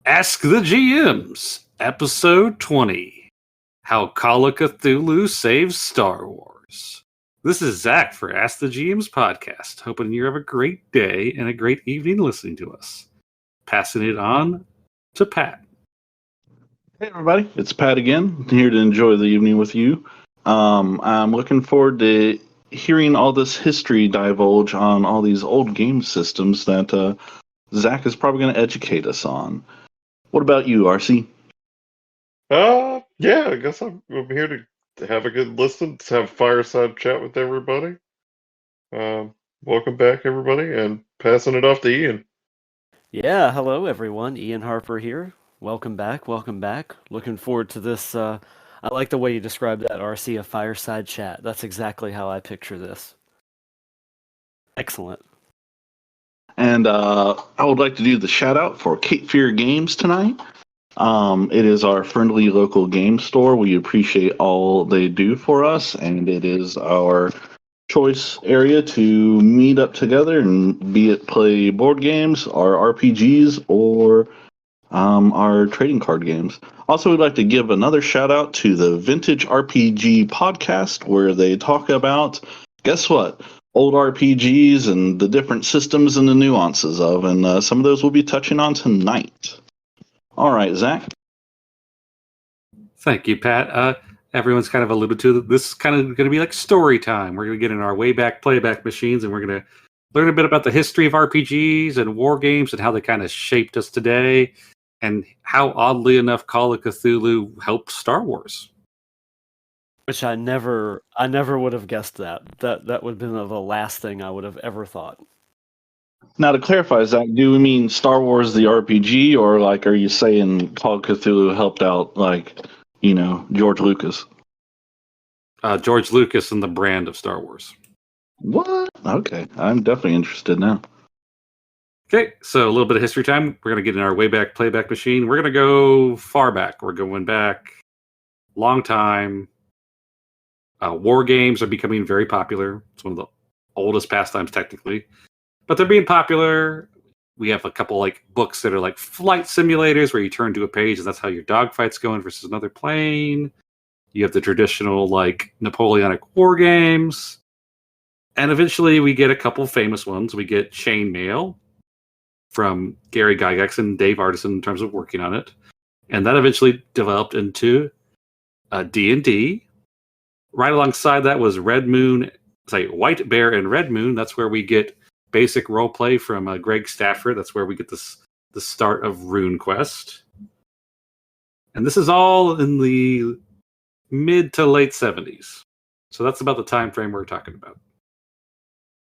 Ask the GMs, Episode 20, How Call of Cthulhu Saves Star Wars. This is Zach for Ask the GMs podcast, hoping you have a great day and a great evening listening to us. Passing it on to Pat. Hey everybody, it's Pat again, here to enjoy the evening with you. I'm looking forward to hearing all this history divulge on all these old game systems that Zach is probably going to educate us on. What about you, RC? Yeah, I guess I'm here to have a good listen, to have a fireside chat with everybody. Welcome back, everybody, and passing it off to Ian. Yeah, hello everyone. Ian Harper here. Welcome back, welcome back. Looking forward to this. I like the way you described that, RC, a fireside chat. That's exactly how I picture this. Excellent. And I would like to do the shout out for Cape Fear Games tonight. It is our friendly local game store. We appreciate all they do for us, and it is our choice area to meet up together and be it play board games, our RPGs, or our trading card games. Also, we'd like to give another shout out to the Vintage RPG podcast, where they talk about, guess what? Old RPGs and the different systems and the nuances of, and some of those we'll be touching on tonight. All right, Zach. Thank you, Pat. Everyone's kind of alluded to this is kind of going to be like story time. We're going to get in our way back playback machines, and we're going to learn a bit about the history of RPGs and war games and how they kind of shaped us today, and how, oddly enough, Call of Cthulhu helped Star Wars. Which I never would have guessed that. That would have been the last thing I would have ever thought. Now, to clarify, Zach, do we mean Star Wars the RPG, or like, are you saying Call of Cthulhu helped out, like, you know, George Lucas? George Lucas and the brand of Star Wars. What? Okay, I'm definitely interested now. Okay, so a little bit of history time. We're going to get in our way back playback machine. We're going to go far back. We're going back long time. War games are becoming very popular. It's one of the oldest pastimes, technically. But they're being popular. We have a couple like books that are like flight simulators where you turn to a page and that's how your dogfight's going versus another plane. You have the traditional like Napoleonic war games. And eventually we get a couple famous ones. We get Chainmail from Gary Gygax and Dave Artisan in terms of working on it. And that eventually developed into D&D. Right alongside that was White Bear and Red Moon. That's where we get basic role play from Greg Stafford. That's where we get the start of RuneQuest. And this is all in the mid to late 70s. So that's about the time frame we're talking about.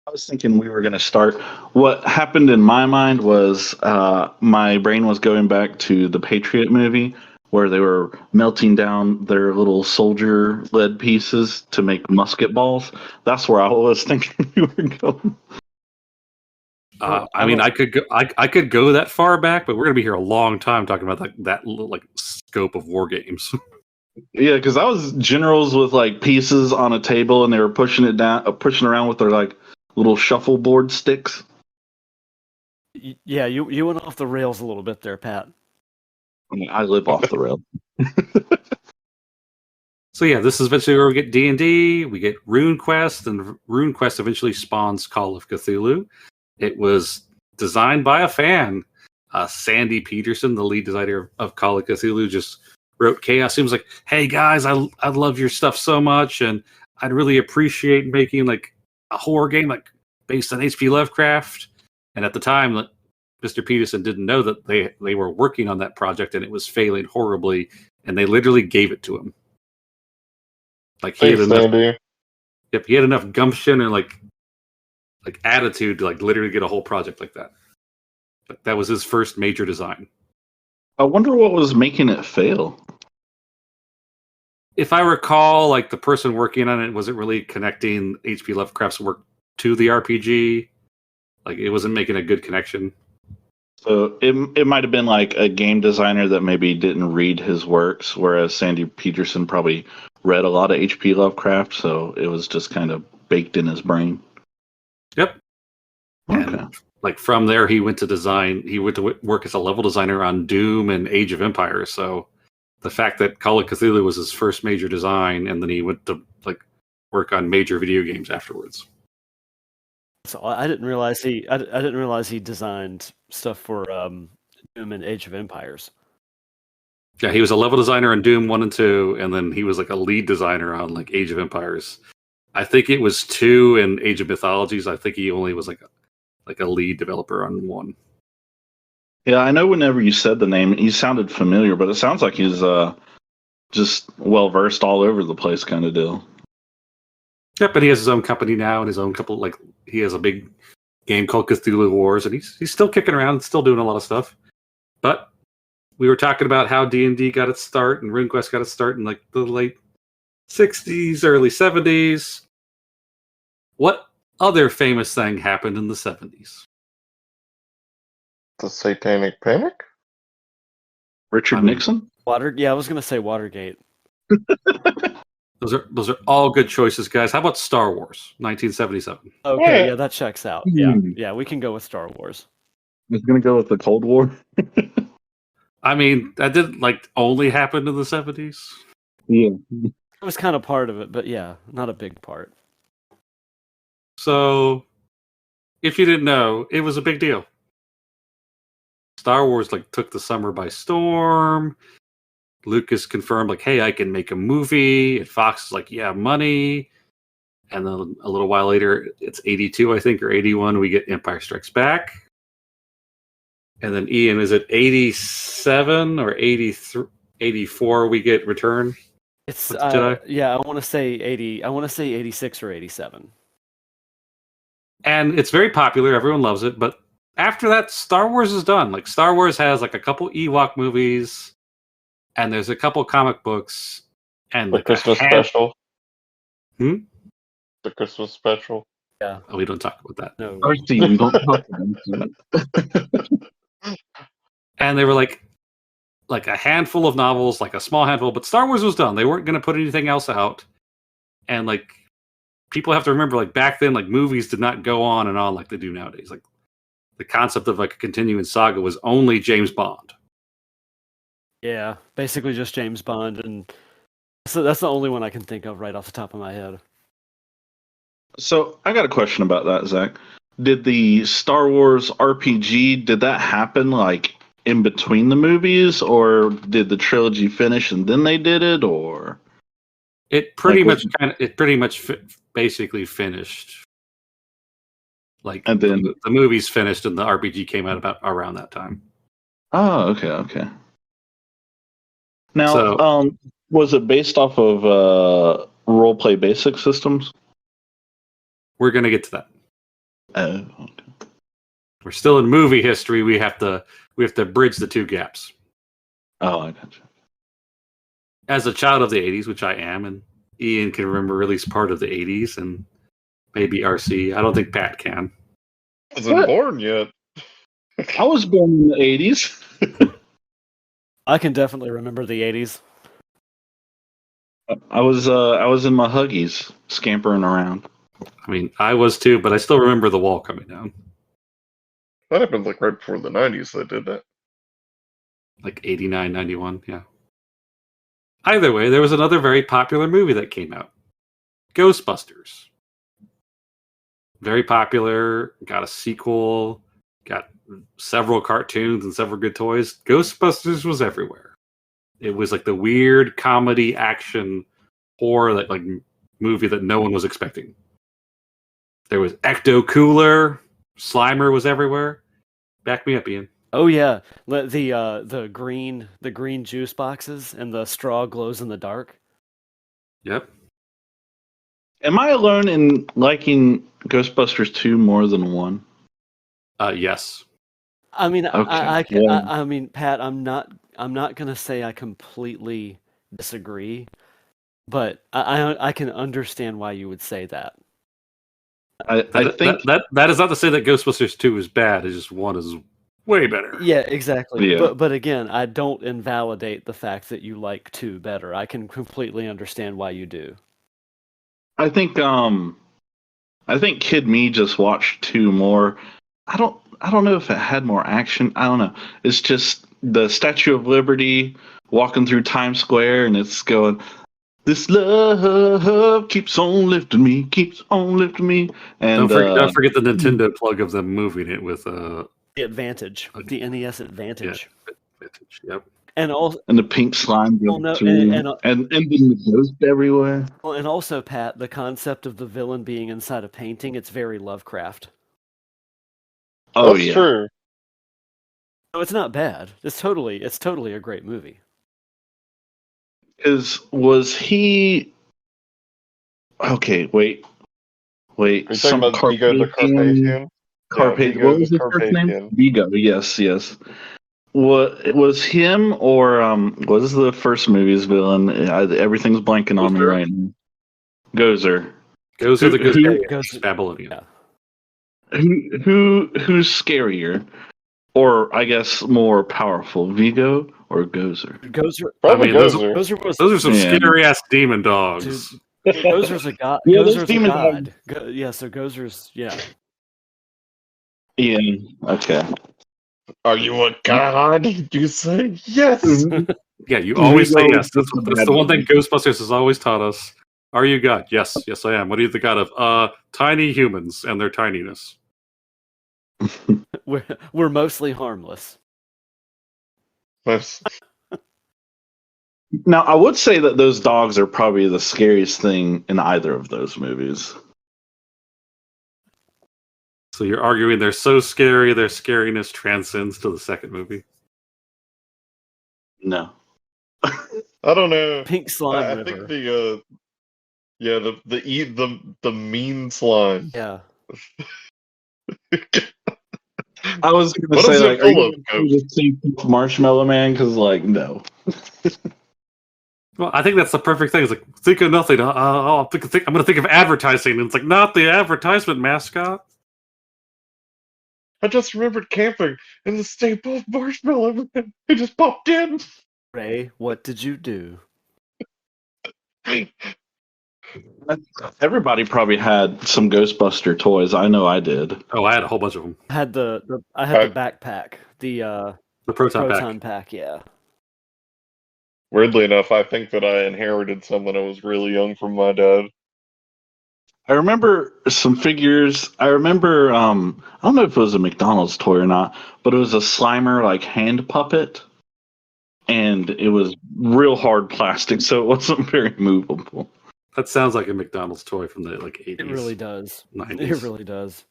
I was thinking we were going to start. What happened in my mind was my brain was going back to the Patriot movie, where they were melting down their little soldier lead pieces to make musket balls. That's where I was thinking we were going. I mean, I could go that far back, but we're going to be here a long time talking about that little like scope of war games. Yeah, because I was generals with like pieces on a table, and they were pushing around with their like little shuffleboard sticks. Yeah, you went off the rails a little bit there, Pat. I mean, I live off the rail. So yeah, this is eventually where we get D&D, we get RuneQuest, and RuneQuest eventually spawns Call of Cthulhu. It was designed by a fan. Sandy Peterson, the lead designer of Call of Cthulhu, just wrote Chaos. He was like, hey guys, I love your stuff so much, and I'd really appreciate making like a horror game like based on H.P. Lovecraft. And at the time, Mr. Peterson didn't know that they were working on that project and it was failing horribly, and they literally gave it to him. Like he had enough gumption and like attitude to like literally get a whole project like that. Like, that was his first major design. I wonder what was making it fail. If I recall, like the person working on it wasn't really connecting H.P. Lovecraft's work to the RPG. Like it wasn't making a good connection. So it might have been like a game designer that maybe didn't read his works, whereas Sandy Peterson probably read a lot of H.P. Lovecraft, so it was just kind of baked in his brain. Yep. Okay. like from there he went to design. He went to work as a level designer on Doom and Age of Empires. So the fact that Call of Cthulhu was his first major design, and then he went to like work on major video games afterwards. So I didn't realize I didn't realize he designed stuff for Doom and Age of Empires. Yeah, he was a level designer on Doom 1 and 2, and then he was like a lead designer on like Age of Empires. I think it was 2 and Age of Mythologies. I think he only was like a lead developer on 1. Yeah, I know whenever you said the name, he sounded familiar, but it sounds like he's just well versed all over the place kind of deal. Yep, but he has his own company now and his own couple like he has a big game called Cthulhu Wars, and he's still kicking around and still doing a lot of stuff. But we were talking about how D&D got its start and RuneQuest got its start in like the late 60s, early 70s. What other famous thing happened in the 70s? The Satanic Panic? Richard Nixon? Yeah, I was gonna say Watergate. Those are all good choices, guys. How about Star Wars, 1977? Okay, Yeah. yeah, that checks out. Hmm. Yeah, we can go with Star Wars. I was going to go with the Cold War. I mean, that didn't like only happen in the 70s. Yeah. It was kind of part of it, but yeah, not a big part. So, if you didn't know, it was a big deal. Star Wars like took the summer by storm. Lucas confirmed like, "Hey, I can make a movie." And Fox is like, "Yeah, money." And then a little while later, it's 82, I think, or 81, we get Empire Strikes Back. And then Ian, is it 87 or 83, 84 we get Return? It's With the Jedi? yeah, I want to say 80. I want to say 86 or 87. And it's very popular. Everyone loves it. But after that, Star Wars is done. Like Star Wars has like a couple Ewok movies, and there's a couple comic books, and The like Christmas special? Hmm? The Christmas special? Yeah. Oh, we don't talk about that. No. RC, we don't talk about that. And they were like a handful of novels, like a small handful. But Star Wars was done. They weren't going to put anything else out. And like people have to remember, like back then, like movies did not go on and on like they do nowadays. Like the concept of like a continuing saga was only James Bond. Yeah, basically just James Bond, and so that's the only one I can think of right off the top of my head. So I got a question about that, Zach. Did the Star Wars RPG, did that happen like in between the movies, or did the trilogy finish and then they did it, or? It pretty Like, much basically finished. Like And then- the movies finished and the RPG came out about around that time. Oh, okay. Now, So- was it based off of role play basic systems? We're gonna get to that. Oh, okay. We're still in movie history. We have to bridge the two gaps. Oh, I gotcha. As a child of the 80s, which I am, and Ian can remember at least part of the 80s, and maybe RC. I don't think Pat can. I wasn't What? born yet. I was born in the 80s. I can definitely remember the 80s. I was in my Huggies, scampering around. I mean, I was too, but I still remember the wall coming down. That happened like right before the 90s they did that. Like 89, 91, yeah. Either way, there was another very popular movie that came out. Ghostbusters. Very popular, got a sequel, got several cartoons and several good toys. Ghostbusters was everywhere. It was like the weird comedy action horror that like movie that no one was expecting. There was Ecto Cooler, Slimer was everywhere. Back me up, Ian. Oh yeah, the green juice boxes and the straw glows in the dark. Yep. Am I alone in liking Ghostbusters 2 more than 1? Yes. I mean, Okay, yeah. I mean, Pat, I'm not gonna say I completely disagree, but I can understand why you would say that. I think That is not to say that Ghostbusters 2 is bad. It's just 1 is way better. Yeah, exactly. Yeah. But again, I don't invalidate the fact that you like 2 better. I can completely understand why you do. I think Kid Me just watched 2 more. I don't know if it had more action. I don't know. It's just the Statue of Liberty walking through Times Square, and it's going, "This love keeps on lifting me, keeps on lifting me." And Don't forget the Nintendo plug of them moving it with The Advantage, the NES Advantage. Advantage. Yep. And also, and the pink slime goes no, through, and and then it goes everywhere. well, and also, Pat, the concept of the villain being inside a painting, it's very Lovecraft. Oh That's yeah. true. No, it's not bad. It's totally a great movie. Was he? Okay, wait. Are you talking Some about Vigo the Carpathian? Yeah, Vigo What was the his first name? Carpathian. Vigo. Yes. What was him or what is the first movie's villain? Everything's blanking on me Gozer. right now. Gozer. Gozer the Who- Gozer Babylonian. Yeah. Who's scarier, or I guess more powerful, Vigo or Gozer? Gozer. Probably I mean, those- Gozer. Gozer was. Those are some Yeah. scary ass demon dogs. Dude, Gozer's a god. Yeah, those Gozer's a demon god. Yeah, so Gozer's Yeah. Okay. Are you a god? You say yes. Yeah, you always say Vigo yes. That's is the the one bad thing Ghostbusters has always taught us. Are you God? Yes, yes, I am. What are you the god of? Tiny humans and their tininess. we're mostly harmless. That's- Now, I would say that those dogs are probably the scariest thing in either of those movies. So you're arguing they're so scary, their scariness transcends to the second movie. No. I don't know. Pink slime I river. think the mean slime. Yeah. I was going to What say, is it like, are full you of, going to see Marshmallow Man? Because, like, no. Well, I think that's the perfect thing. It's like, think of nothing. I'm going to think of advertising. And it's like, not the advertisement mascot. I just remembered camping in the staple of Marshmallow Man. He just popped in. Ray, what did you do? Everybody probably had some Ghostbuster toys. I know I did. Oh, I had a whole bunch of them. I had the backpack, the The Proton proton Pack. pack. Yeah. Weirdly enough, I think that I inherited some when I was really young from my dad. I remember some figures. I remember, I don't know if it was a McDonald's toy or not, but it was a Slimer, like, hand puppet. And it was real hard plastic, so it wasn't very movable. That sounds like a McDonald's toy from the 80s. It really does. 90s. It really does.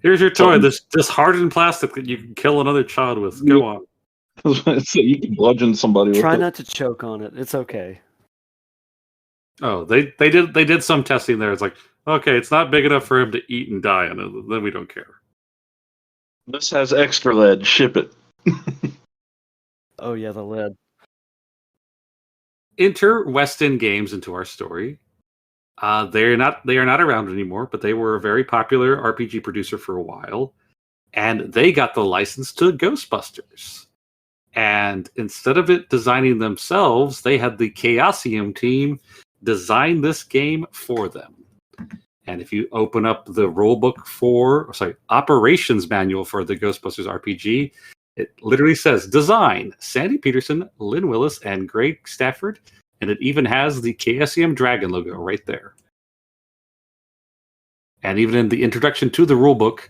Here's your toy. This hardened plastic that you can kill another child with. Go on. So you can bludgeon somebody with Try it. not to choke on it. It's okay. Oh, they did some testing there. It's like, okay, it's not big enough for him to eat and die, and then we don't care. This has extra lead. Ship it. Oh yeah, the lead. Enter West End Games into our story. They are not around anymore, but they were a very popular RPG producer for a while, and they got the license to Ghostbusters. And instead of it designing themselves, they had the Chaosium team design this game for them. And if you open up the operations manual for the Ghostbusters RPG, it literally says design Sandy Peterson, Lynn Willis, and Greg Stafford. And it even has the KSEM Dragon logo right there. And even in the introduction to the rulebook,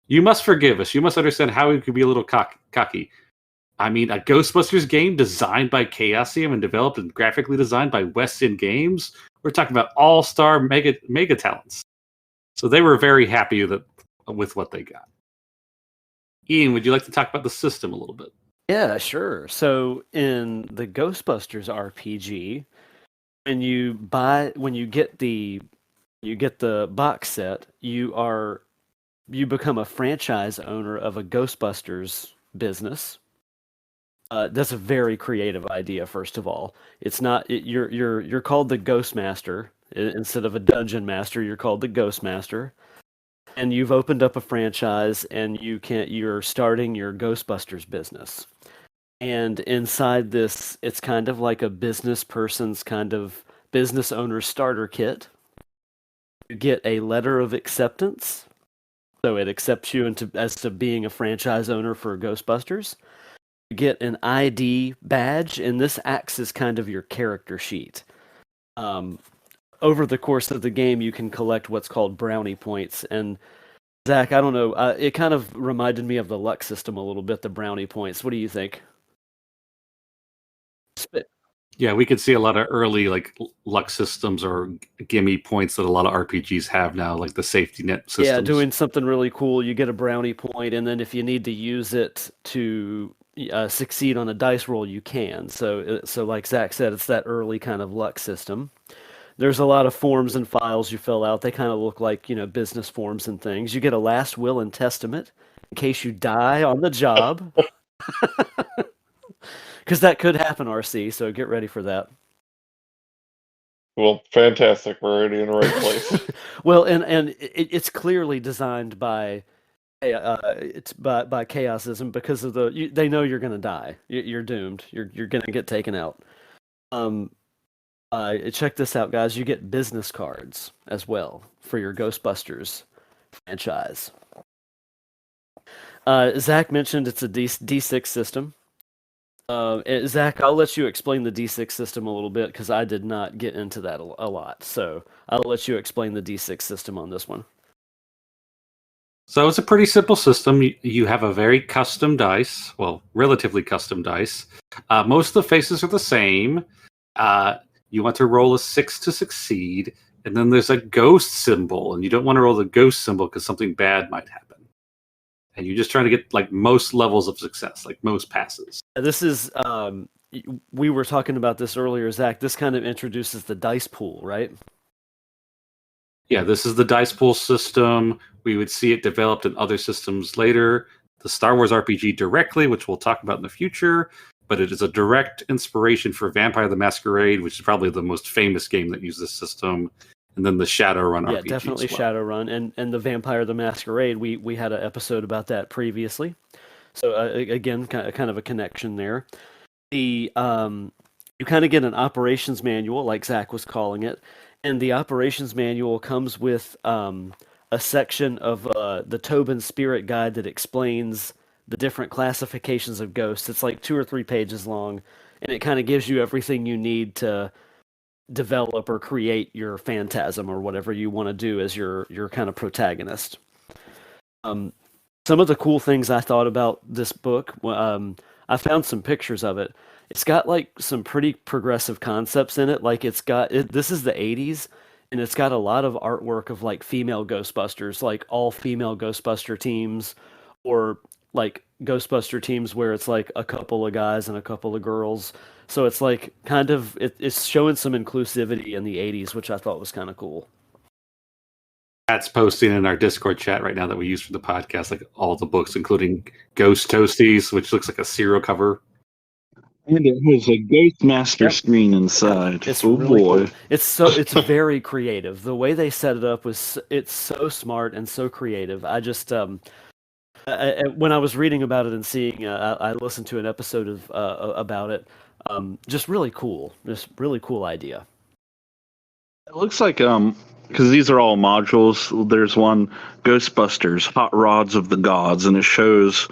you must forgive us. You must understand how we could be a little cocky. I mean, a Ghostbusters game designed by Chaosium and developed and graphically designed by West End Games. We're talking about all-star mega talents. So they were very happy with what they got. Ian, would you like to talk about the system a little bit? Yeah, sure. So in the Ghostbusters RPG, when you get the box set, you become a franchise owner of a Ghostbusters business. That's a very creative idea. First of all, it's not you're called the Ghost Master instead of a Dungeon Master. You're called the Ghost Master, and you've opened up a franchise, and you're starting your Ghostbusters business. And inside this, it's kind of like a business person's kind of business owner starter kit. You get a letter of acceptance, So it accepts you as to being a franchise owner for Ghostbusters. You get an ID badge, and this acts as kind of your character sheet. Over the course of the game, you can collect what's called brownie points. And Zach, I don't know, it kind of reminded me of the luck system a little bit, the brownie points. What do you think? Yeah, we could see a lot of early like luck systems or gimme points that a lot of RPGs have now, like the safety net systems. Yeah, doing something really cool, you get a brownie point, and then if you need to use it to succeed on a dice roll, you can. So like Zach said, it's that early kind of luck system. There's a lot of forms and files you fill out. They kind of look like, business forms and things. You get a last will and testament in case you die on the job. Because that could happen, RC, so get ready for that. Well, fantastic. We're already in the right place. Well, and it's clearly designed by chaosism because of they know you're going to die. You're doomed. You're going to get taken out. Check this out, guys. You get business cards as well for your Ghostbusters franchise. Zach mentioned it's a D6 system. Zach, I'll let you explain the D6 system a little bit because I did not get into that a lot. So I'll let you explain the D6 system on this one. So it's a pretty simple system. You have a very custom dice, well, relatively custom dice. Most of the faces are the same. You want to roll a 6 to succeed, and then there's a ghost symbol, and you don't want to roll the ghost symbol because something bad might happen. And you're just trying to get like most levels of success, like most passes. This is, we were talking about this earlier, Zach. This kind of introduces the dice pool, right? Yeah, this is the dice pool system. We would see it developed in other systems later. The Star Wars RPG directly, which we'll talk about in the future, but it is a direct inspiration for Vampire the Masquerade, which is probably the most famous game that used this system. And then the Shadowrun RPG. Yeah, definitely as well. Shadowrun. And the Vampire the Masquerade, we had an episode about that previously. So again, kind of a connection there. You kind of get an operations manual, like Zach was calling it. And the operations manual comes with a section of the Tobin Spirit Guide that explains the different classifications of ghosts. It's like 2 or 3 pages long, and it kind of gives you everything you need to develop or create your phantasm or whatever you want to do as your kind of protagonist. Some of the cool things I thought about this book, I found some pictures of it. It's got like some pretty progressive concepts in it. Like this is the 80s, and it's got a lot of artwork of like female Ghostbusters, like all female Ghostbuster teams, or like Ghostbuster teams where it's like a couple of guys and a couple of girls. So it's like kind of it's showing some inclusivity in the 80s, which I thought was kind of cool. Pat's posting in our Discord chat right now that we use for the podcast, like all the books, including Ghost Toasties, which looks like a serial cover. And it has a Ghostmaster screen inside. It's oh really boy. Cool. It's very creative. The way they set it up it's so smart and so creative. I just when I was reading about it and seeing, I listened to an episode of about it. Just really cool. Just really cool idea. It looks like because these are all modules. There's one Ghostbusters, Hot Rods of the Gods, and it shows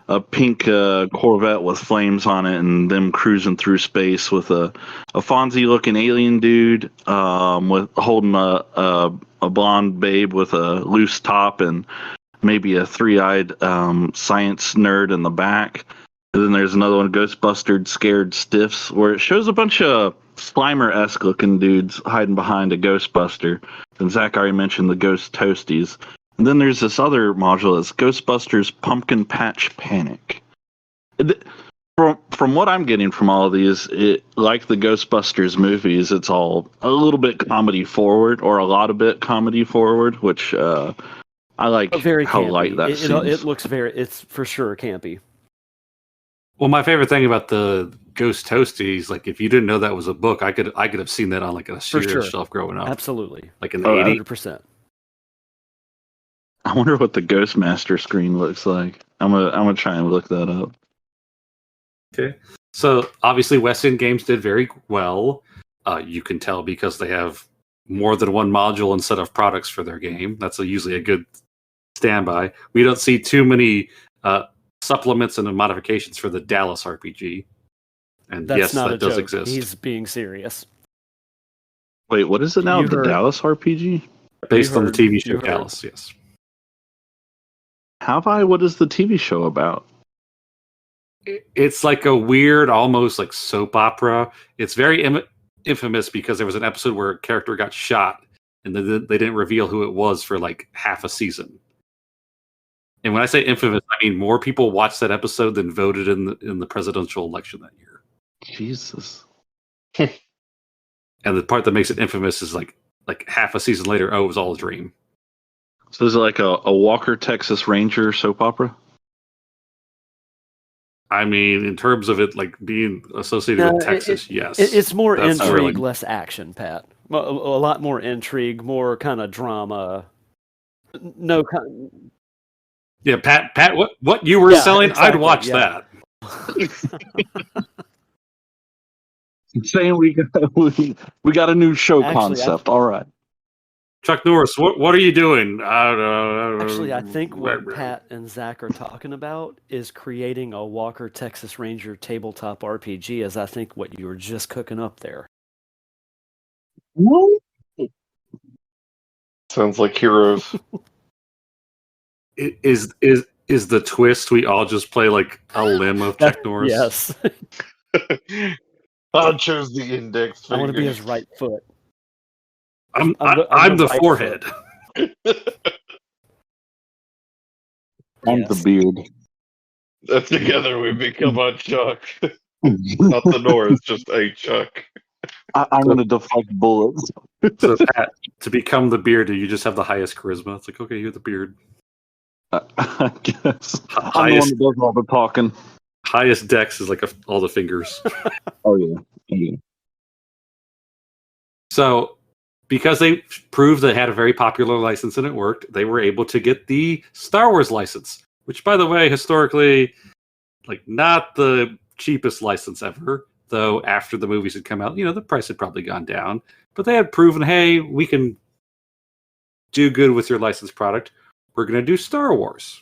a pink Corvette with flames on it, and them cruising through space with a Fonzie-looking alien dude with holding a blonde babe with a loose top and maybe a 3-eyed science nerd in the back. And then there's another one, Ghostbusters Scared Stiffs, where it shows a bunch of Slimer-esque looking dudes hiding behind a Ghostbuster. And Zach already mentioned the Ghost Toasties. And then there's this other module that's Ghostbusters Pumpkin Patch Panic. From what I'm getting from all of these, like the Ghostbusters movies, it's all a little bit comedy forward, or a lot of bit comedy forward, which I like very how campy. light that seems. It looks it's for sure campy. Well, my favorite thing about the Ghost Toasties, like if you didn't know that was a book, I could have seen that on like a cereal shelf growing up. Absolutely. Like in the 80s. 100%. I wonder what the Ghostmaster screen looks like. I'm gonna try and look that up. Okay. So obviously West End Games did very well. You can tell because they have more than one module and set of products for their game. That's usually a good standby. We don't see too many supplements and modifications for the Dallas RPG. And That's yes, not that a does joke. exist. He's being serious. Wait, what is it now? You The heard. Dallas RPG? Based You on the heard. TV show You heard. Dallas, yes. Have I? What is the TV show about? It's like a weird, almost like soap opera. It's very infamous because there was an episode where a character got shot and they didn't reveal who it was for like half a season. And when I say infamous, I mean more people watched that episode than voted in the presidential election that year. Jesus. And the part that makes it infamous is like half a season later, oh, it was all a dream. So is it like a Walker, Texas Ranger soap opera? I mean, in terms of it like being associated with Texas, yes. It's more That's intrigue, really- less action, Pat. A lot more intrigue, more kind of drama. No kind. Yeah, Pat, what you were Yeah, selling, I'd exactly, watch yeah. that. Saying we got a new show Actually, concept. All right. Chuck Norris, what are you doing? Actually, I think what Pat and Zach are talking about is creating a Walker Texas Ranger tabletop RPG, as I think what you were just cooking up there. Sounds like heroes. Is the twist we all just play like a limb of Chuck Norris? Yes. I chose the index I finger. want to be his right foot. I'm I'm the the right forehead. I'm the beard. Together we become a Chuck. Not the Norris, just a Chuck. I'm going to deflect bullets. So Pat, to become the beard, you just have the highest charisma. It's like, okay, you're the beard. I guess. I'm the one Highest that does all the talking. highest dex is like all the fingers. Oh, yeah. So, because they proved they had a very popular license and it worked, they were able to get the Star Wars license, which, by the way, historically, like not the cheapest license ever. Though after the movies had come out, the price had probably gone down. But they had proven, hey, we can do good with your licensed product. We're going to do Star Wars.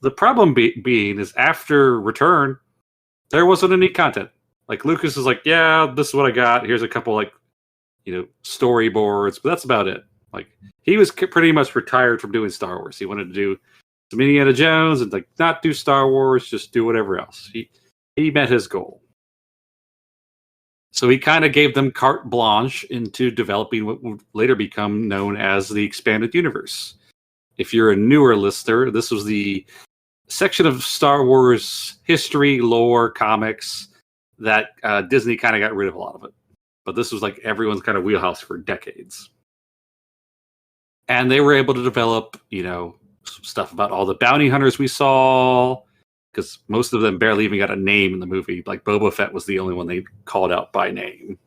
The problem being is after Return, there wasn't any content. Like Lucas is like, yeah, this is what I got. Here's a couple storyboards, but that's about it. Like he was pretty much retired from doing Star Wars. He wanted to do some Indiana Jones and like not do Star Wars, just do whatever else. He met his goal. So he kind of gave them carte blanche into developing what would later become known as the Expanded Universe. If you're a newer listener, this was the section of Star Wars history, lore, comics that Disney kind of got rid of a lot of it. But this was like everyone's kind of wheelhouse for decades. And they were able to develop, stuff about all the bounty hunters we saw, because most of them barely even got a name in the movie. Like Boba Fett was the only one they called out by name.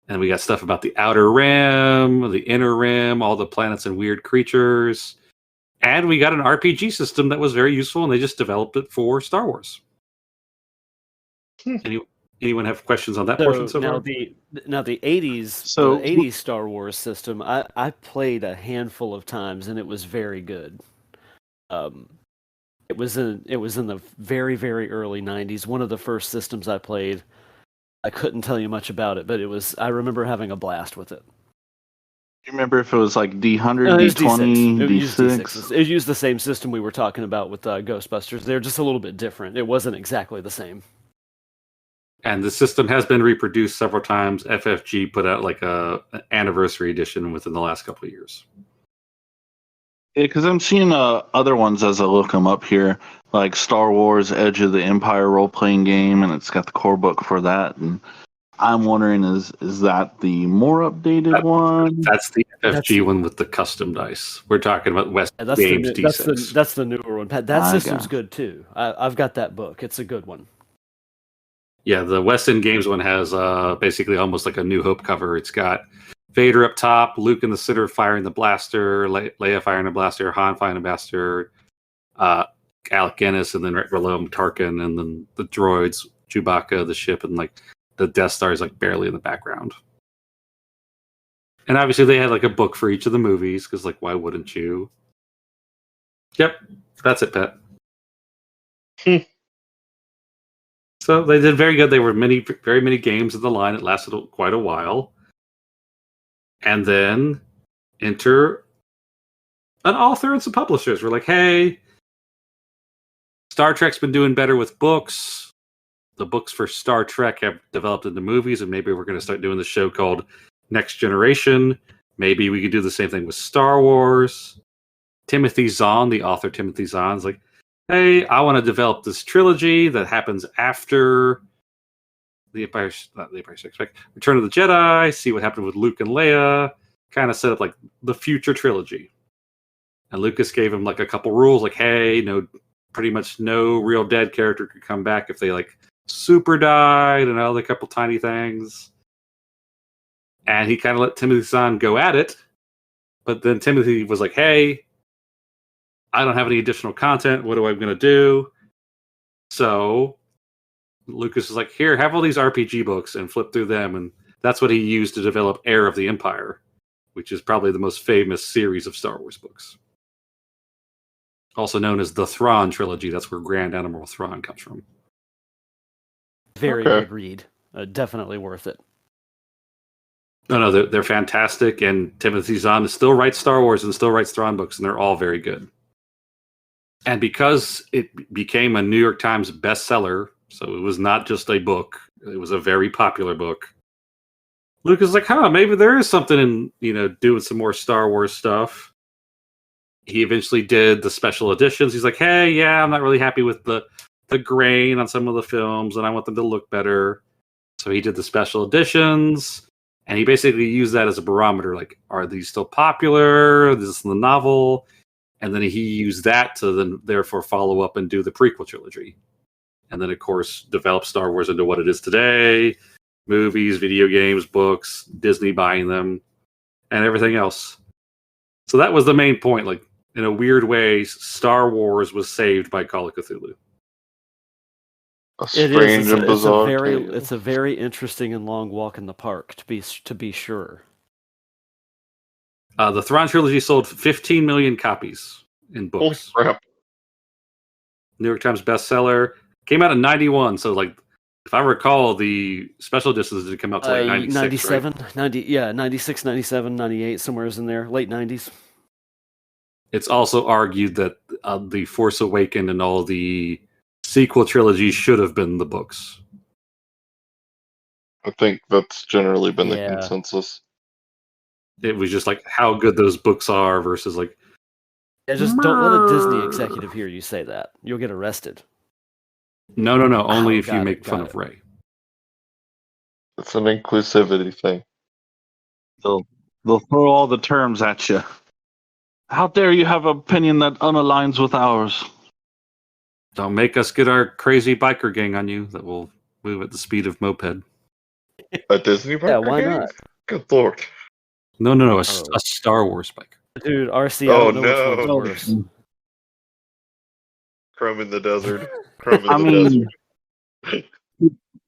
And we got stuff about the Outer Rim, the Inner Rim, all the planets and weird creatures. And we got an RPG system that was very useful, and they just developed it for Star Wars. Anyone have questions on that portion so far? Now the 80s Star Wars system, I played a handful of times, and it was very good. It was in the very, very early 90s. One of the first systems I played. I couldn't tell you much about it, but I remember having a blast with it. Do you remember if it was like D100, It was D20, It used D6? D6s. It used the same system we were talking about with Ghostbusters. They're just a little bit different. It wasn't exactly the same. And the system has been reproduced several times. FFG put out like an anniversary edition within the last couple of years. Yeah, because I'm seeing other ones as I look them up here, like Star Wars Edge of the Empire role-playing game, and it's got the core book for that. And I'm wondering, is that the more updated one? That's the FFG one with the custom dice. We're talking about West Games D6. That's the newer one. Pat, that system's good too. I've got that book. It's a good one. Yeah, the West End Games one has basically almost like a New Hope cover. It's got Vader up top, Luke in the center firing the blaster, Leia firing the blaster, Han firing the blaster, Alec Guinness, and then right below him Tarkin, and then the droids, Chewbacca, the ship, and like the Death Star is like barely in the background. And obviously they had like a book for each of the movies because, like, why wouldn't you? Yep, that's it, Pat. So they did very good. There were very many games in the line. It lasted quite a while. And then enter an author and some publishers. We're like, hey, Star Trek's been doing better with books. The books for Star Trek have developed into movies, and maybe we're going to start doing the show called Next Generation. Maybe we could do the same thing with Star Wars. Timothy Zahn, the author Timothy Zahn, is like, hey, I want to develop this trilogy that happens after not the Empire Strikes Back, Return of the Jedi, see what happened with Luke and Leia, kind of set up like the future trilogy. And Lucas gave him like a couple rules, like, hey, pretty much no real dead character could come back if they like super died and other couple tiny things. And he kind of let Timothy Zahn go at it. But then Timothy was like, hey, I don't have any additional content. What am I going to do? So Lucas is like, here, have all these RPG books and flip through them. And that's what he used to develop Heir of the Empire, which is probably the most famous series of Star Wars books. Also known as the Thrawn trilogy. That's where Grand Admiral Thrawn comes from. Very good read. Definitely worth it. No, they're fantastic. And Timothy Zahn still writes Star Wars and still writes Thrawn books, and they're all very good. And because it became a New York Times bestseller, so it was not just a book, it was a very popular book. Lucas is like, maybe there is something in, doing some more Star Wars stuff. He eventually did the special editions. He's like, hey, yeah, I'm not really happy with the grain on some of the films, and I want them to look better. So he did the special editions, and he basically used that as a barometer. Like, are these still popular? This is the novel. And then he used that to then therefore follow up and do the prequel trilogy. And then, of course, develop Star Wars into what it is today. Movies, video games, books, Disney buying them, and everything else. So that was the main point. Like, in a weird way, Star Wars was saved by Call of Cthulhu. A strange and bizarre tale. It's a very interesting and long walk in the park, to be sure. The Thrawn trilogy sold 15 million copies in books. Holy crap. New York Times bestseller. Came out in 91, so like, if I recall, the special editions did come out to like 96, 97, right? 96, 97, 98, somewhere in there, late 90s. It's also argued that The Force Awakens and all the sequel trilogies should have been the books. I think that's generally been the consensus. It was just like how good those books are versus like... Yeah, just don't let a Disney executive hear you say that. You'll get arrested. No. Only if you make fun of Rey. It's an inclusivity thing. They'll throw all the terms at you. How dare you have an opinion that unaligns with ours? Don't make us get our crazy biker gang on you that will move at the speed of moped. A Disney biker? Yeah, why not? Good lord. No, a Star Wars biker. Dude, RC, I don't know which one's worse. Crumb in the desert. Desert.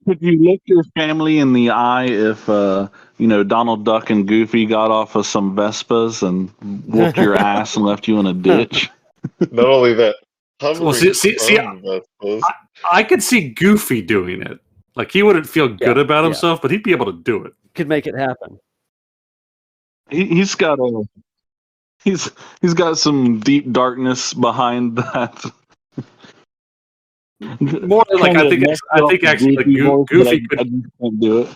Could you look your family in the eye if Donald Duck and Goofy got off of some Vespas and whooped your ass and left you in a ditch? Not only that, well, I could see Goofy doing it. Like, he wouldn't feel good about himself, but he'd be able to do it. Could make it happen. He's got some deep darkness behind that. More like I think actually like Goofy could can't do it.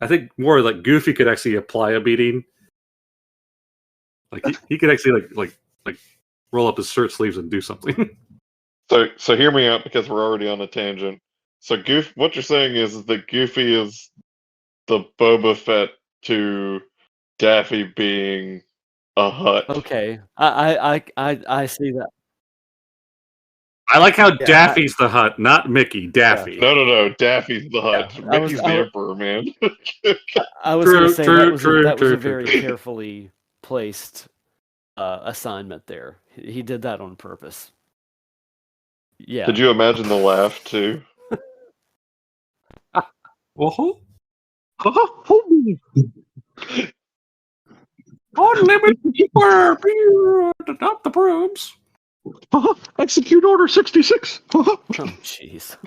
I think more like Goofy could actually apply a beating. Like he could actually like roll up his shirt sleeves and do something. So hear me out because we're already on a tangent. So what you're saying is that Goofy is the Boba Fett to Daffy being a Hutt. Okay, I see that. I like how Daffy's the Hutt, not Mickey. Daffy. Yeah. No. Daffy's the Hutt. Yeah, Mickey's the Emperor, man. I was going to say that was a very carefully placed assignment there. He did that on purpose. Yeah. Did you imagine the laugh too? Unlimited beer, not the brooms. Execute Order 66. Oh, jeez.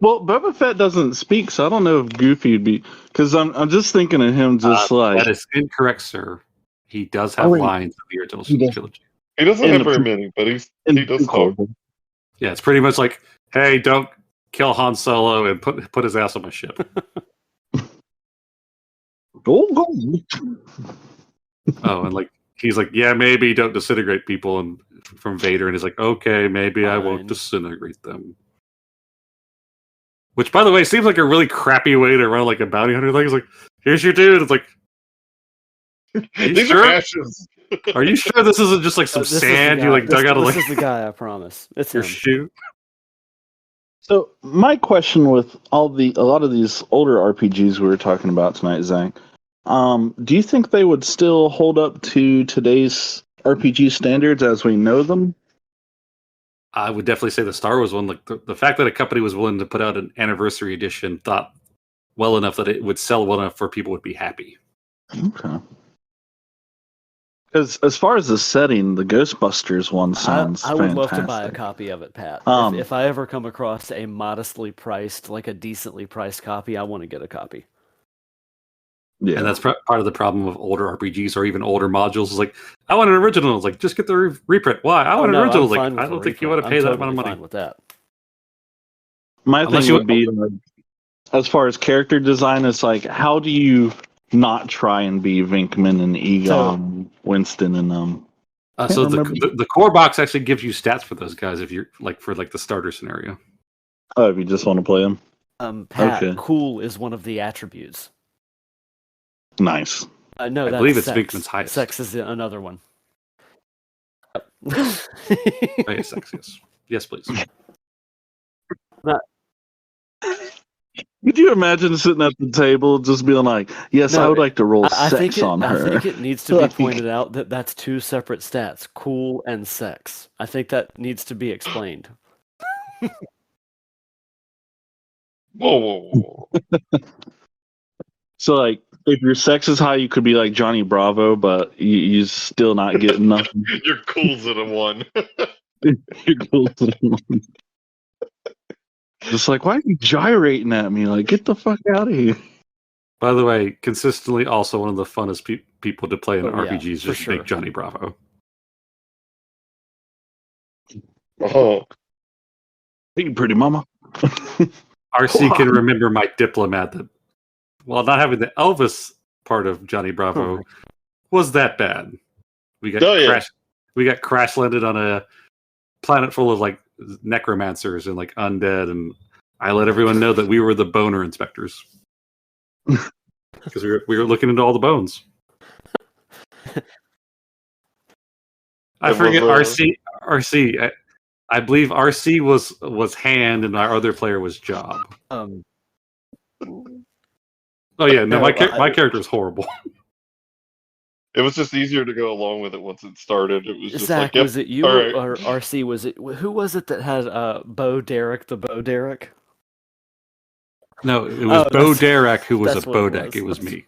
Well, Boba Fett doesn't speak, so I don't know if Goofy would be. Because I'm just thinking of him just That is incorrect, sir. He does have lines in the original trilogy. He doesn't In have the very pre- many, but he in does talk. Yeah, it's pretty much like, hey, don't kill Han Solo and put his ass on my ship. Go. Oh, and like he's like, yeah, maybe don't disintegrate people and from Vader, and he's like, okay, maybe I won't Fine. disintegrate them. Which, by the way, seems like a really crappy way to run like a bounty hunter thing. It's like, here's your dude. It's like, you These sure? are ashes. Are you sure this isn't just like some This is the sand guy. you like dug out of This like is the guy, I promise. It's your him. shoe? So my question with a lot of these older RPGs we were talking about tonight, Zach, do you think they would still hold up to today's RPG standards as we know them? I would definitely say the Star Wars one. Like the fact that a company was willing to put out an anniversary edition, thought well enough that it would sell well enough for people would be happy. Okay. Because as far as the setting, the Ghostbusters one sounds I would fantastic. love to buy a copy of it, Pat. If I ever come across a modestly priced, like a decently priced copy, I want to get a copy. Yeah. And that's part of the problem of older RPGs or even older modules. Is like, I want an original. It's like, just get the reprint. Why? I want an original. Like, I don't think you want to pay that amount of money. Fine with that. My Unless thing you would be, as far as character design, it's like, how do you not try and be Vinkman and Egon, Winston, and So remember. the core box actually gives you stats for those guys if you're like for like the starter scenario. Oh, if you just want to play them. Pat, Okay. cool is one of the attributes. Nice. No, I that's believe it's sex. Vinkman's highest. Sex is another one. Oh, yeah, sex, yes. Yes, please. Could you imagine sitting at the table just being like, yes, I would like to roll sex on her? I think it needs to be pointed out that that's two separate stats, cool and sex. I think that needs to be explained. Whoa. So, like, if your sex is high, you could be like Johnny Bravo, but you still not getting nothing. Your cool's at a 1. You're cool to the one. Just like, why are you gyrating at me? Like, get the fuck out of here. By the way, consistently also one of the funnest people to play in Oh, yeah, RPGs for is sure. Big Johnny Bravo. Oh. Hey, pretty mama. RC can remember my diplomat that, while not having the Elvis part of Johnny Bravo, was that bad. We got crash landed on a planet full of like necromancers and like undead, and I let everyone know that we were the boner inspectors because we were looking into all the bones. I forget RC. I believe RC was hand and our other player was job. Oh yeah, no, my character is horrible. It was just easier to go along with it once it started. It was just Zach, like, yep, was it you all right. or RC? Was it who was it that had Bo Derek, the Bo Derek? No, it was Bo Derek who was a that's what it Bodeck. was. It was me.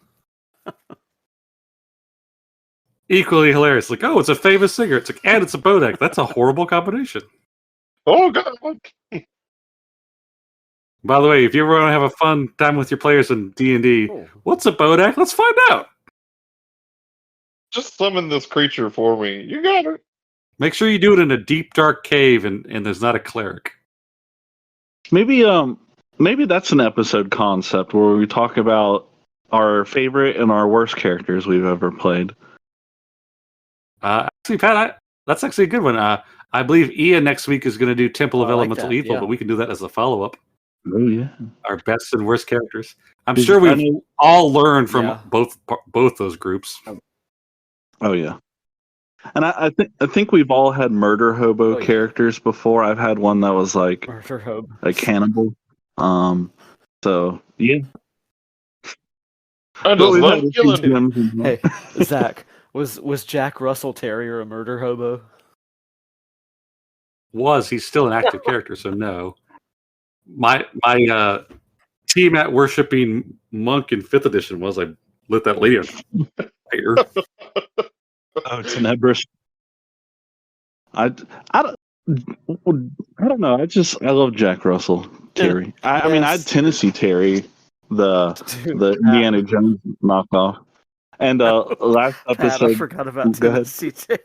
Equally hilarious. Like, oh, it's a famous singer. It's like, and it's a Bodeck. That's a horrible combination. Oh god. By the way, if you ever want to have a fun time with your players in D&D, what's a Bodeck? Let's find out. Just summon this creature for me. You got it. Make sure you do it in a deep, dark cave and there's not a cleric. Maybe that's an episode concept where we talk about our favorite and our worst characters we've ever played. Actually, Pat, that's actually a good one. I believe Ian next week is going to do Temple of Elemental Evil, but we can do that as a follow-up. Oh, yeah. Our best and worst characters. I'm sure we've all learned from both those groups. Oh, yeah. And I think we've all had murder hobo characters before. I've had one that was like murder hobo, a cannibal. So yeah. I just love killing him. Hey, Zach, was Jack Russell Terrier a murder hobo? He's still an active character, so no. My Tiamat worshipping monk in 5th edition was. I lit that lady on fire. Oh, Tenebris. I don't know. I love Jack Russell Terry. I mean, I had Yes. Tennessee Terry, the Dude, Indiana Jones knockoff. And last Pat, I episode, forgot about go ahead. Tennessee Terry.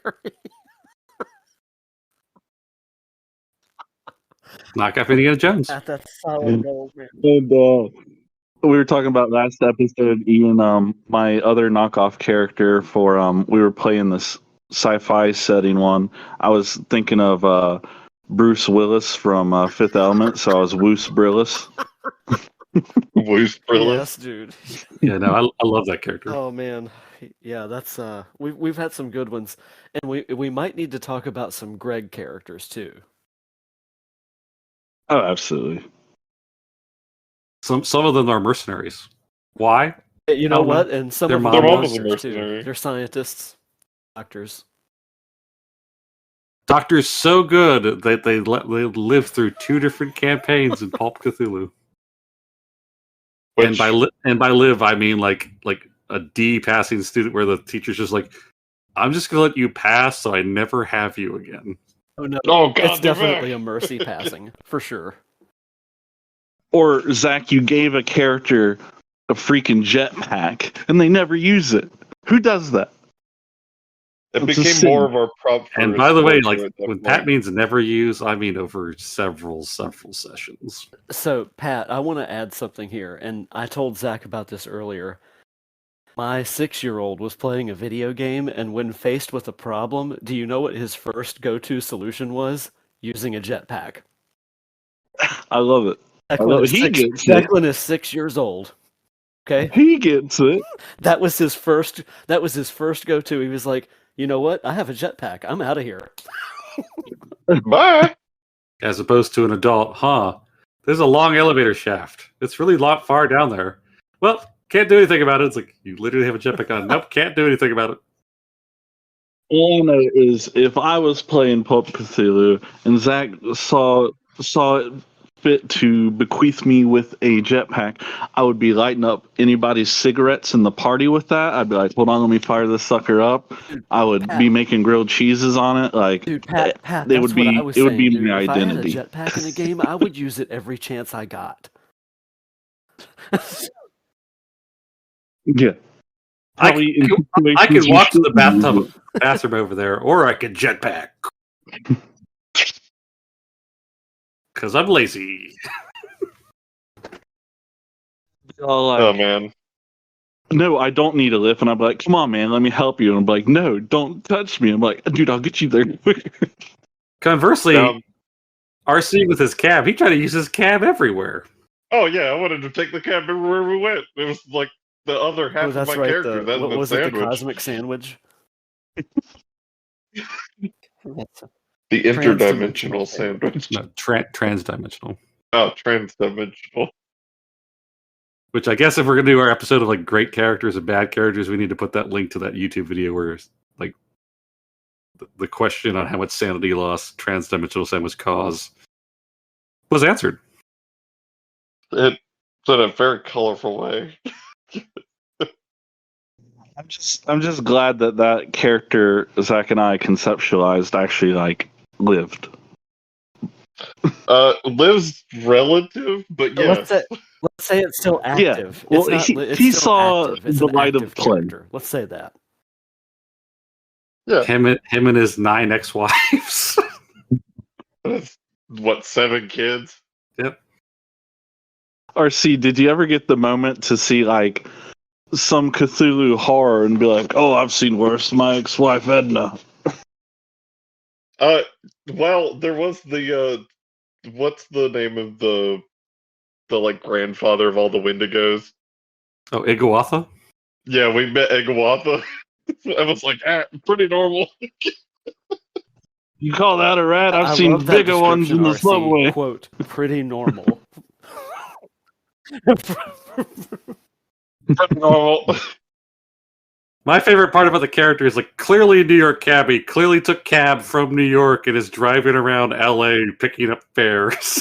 Knock off Indiana Jones. Pat, that's solid gold, man. And we were talking about last episode, Ian. My other knockoff character for we were playing this sci-fi setting one. I was thinking of Bruce Willis from Fifth Element, so I was Woos Brillis. Loose Brillis. Yes, dude. Yeah, no, I love that character. Oh man, yeah, that's we've had some good ones, and we might need to talk about some Greg characters too. Oh, absolutely. Some of them are mercenaries. Why? You know don't know. what? And some Their of mom them are was a monsters, too. mercenary. They're scientists, doctors. Doctor's so good that they lived through 2 different campaigns in Pulp Cthulhu. And by live, I mean like a D passing student where the teacher's just like, I'm just gonna let you pass so I never have you again. Oh no, Oh god, it's they're definitely back. a mercy passing for sure. Or Zach, you gave a character a freaking jetpack, and they never use it. Who does that? It It's a became sin. more of our prop. And for by the way, adventure like at that when point. Pat means never use, I mean over several sessions. So Pat, I want to add something here, and I told Zach about this earlier. My 6-year-old was playing a video game, and when faced with a problem, do you know what his first go-to solution was? Using a jetpack. I love it. Declan is He six- gets it. Declan is 6 years old. Okay, He gets it. that was his first. That was his first go-to. He was like, "You know what? I have a jetpack. I'm out of here." Bye. As opposed to an adult, there's a long elevator shaft. It's really far down there. Well, can't do anything about it. It's like, you literally have a jetpack on. Nope, can't do anything about it. All I know is if I was playing Pulp Cthulhu and Zach saw it fit to bequeath me with a jetpack, I would be lighting up anybody's cigarettes in the party with that. I'd be like, hold on, let me fire this sucker up. I would Pat. be making grilled cheeses on it. Like, Dude, Pat, they that's would be. what I was It would saying, be dude. my If identity. I had a jetpack in a game, I would use it every chance I got. Yeah. I Probably could, in I could situations you walk to the shouldn't use it. bathroom over there, or I could jetpack. Because I'm lazy. All like, Oh man. no, I don't need a lift. And I'm like, come on, man, let me help you. And I'm like, no, don't touch me. I'm like, dude, I'll get you there quick. Conversely, Um, RC with his cab, he tried to use his cab everywhere. oh yeah, I wanted to take the cab everywhere we went. It was like the other half Oh, of that's my right. character. That What and the was it? The sandwich. cosmic sandwich. That's The interdimensional sandwich. No, transdimensional. Oh, transdimensional. Which I guess if we're gonna do our episode of like great characters and bad characters, we need to put that link to that YouTube video where like the question on how much sanity loss transdimensional sandwich cause was answered. It's in a very colorful way. I'm just glad that character Zach and I conceptualized actually like lived. Lives relative, but Let's yes. say it's still Yeah, active. well, it's he- not, it's he still saw active. It's the an light of active play. character. Let's say that. Yeah. Him and his 9 ex-wives. That's, what, 7 kids? Yep. RC, did you ever get the moment to see like some Cthulhu horror and be like, oh, I've seen worse, my ex-wife Edna? Well, there was the what's the name of the like grandfather of all the Wendigos? Oh, Iguatha? Yeah, we met Egawatha. I was like, pretty normal. You call that a rat? I I've seen love that bigger ones in the description, RC. subway. Quote, pretty normal. Pretty normal. My favorite part about the character is like clearly New York cabbie, clearly took cab from New York and is driving around LA picking up fares.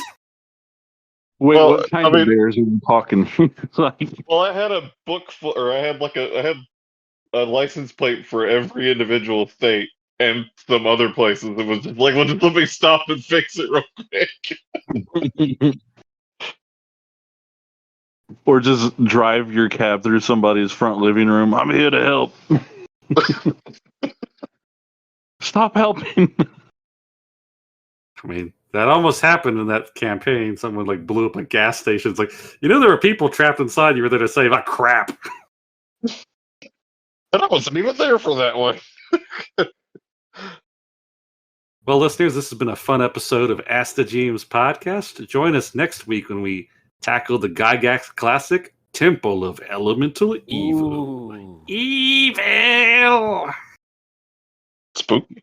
Wait, Well, what kind I mean- of bears are you talking? Like, Well, I had a book full, or I had a license plate for every individual state, and some other places. It was just like, well, just let me stop and fix it real quick. or just drive your cab through somebody's front living room. I'm here to help. Stop helping. I mean, that almost happened in that campaign. Someone like blew up a gas station. It's like, there were people trapped inside. You were there to save. Ah, crap. And I wasn't even there for that one. Well, listeners, this has been a fun episode of Ask the GM's podcast. Join us next week when we tackle the Gygax classic, Temple of Elemental Evil. Ooh. Evil! Spooky.